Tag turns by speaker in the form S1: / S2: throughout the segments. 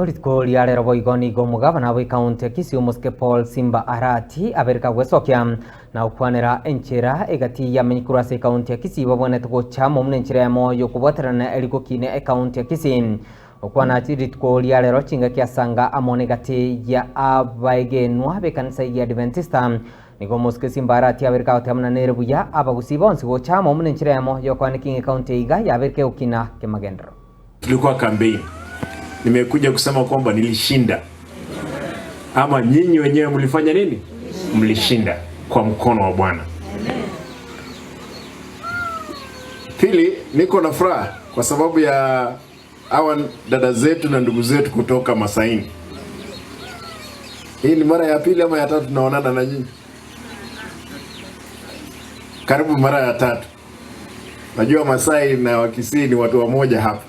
S1: Ritko liare robo igoni gomugabana we county Kisii Muske Paul Simba Arati abereka gwesokia na ukwanera enchera egati ya menyikurase county Kisii babonete gocha momne enchera ya moyo kuboterana eliko kine county Kisii okwana ritko liare ro chinga kiasanga amone gati ya abagenwa be kanisa ya Adventista niko Muske Simba Arati abereka otamna nerebuya abagusiba onsi gocha momne enchera ya moyo kwane kinge county iga ya abereke ukina kemagendro.
S2: Tulikuwa campaign. Nimekuja kusema kwamba nilishinda, ama nyinyi wenyewe mlifanya nini? Mlishinda kwa mkono wa Bwana. Pili, niko na furaha kwa sababu ya hawa dada zetu na ndugu zetu kutoka Masaini. Hii ni mara ya pili ama ya tatu tunaonana na nyinyi? Karibu mara ya tatu. Najua Masai na Wakisii ni watu wamoja hapa.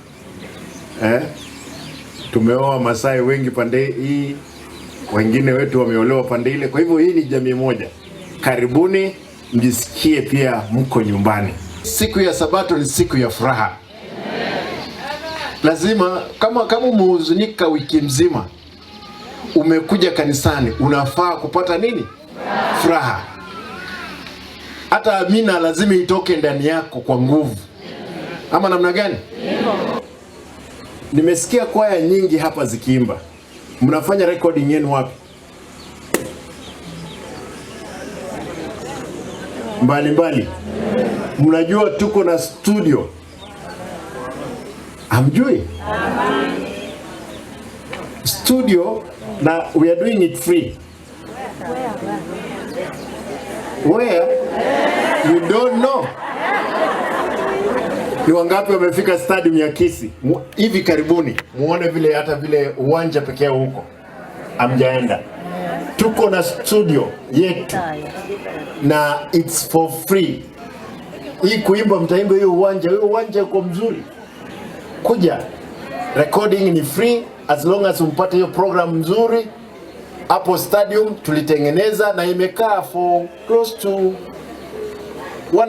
S2: Tumeoa Masai wengi pande hii, wengine wetu wameolewa pande ile. Kwa hivyo hii ni jamii moja. Karibuni, mjisikie pia mko nyumbani. Siku ya Sabato ni siku ya furaha. Lazima kama umehuzunika wiki mzima, umekuja kanisani, unafaa kupata nini? Furaha. Hata amina lazima itoke ndani yako kwa nguvu. Ama namna gani? Nimesikia kwaya nyingi hapa zikiimba. Mnafanya recording yenu wapi? Mbali. Mnajua tuko na studio. Hamjui? Studio na we are doing it free. Where? You don't know. Ni wangapi wamefika stadium ya Kisii hivi karibuni? Muone vile hata vile uwanja pekee huko amjaenda. Tuko na studio yetu na it's for free. Hii kuimba mtaimba hiyo uwanja uko mzuri. Kuja. Recording ni free as long as umpate hiyo program mzuri. Hapo stadium tulitengeneza na imekaa for close to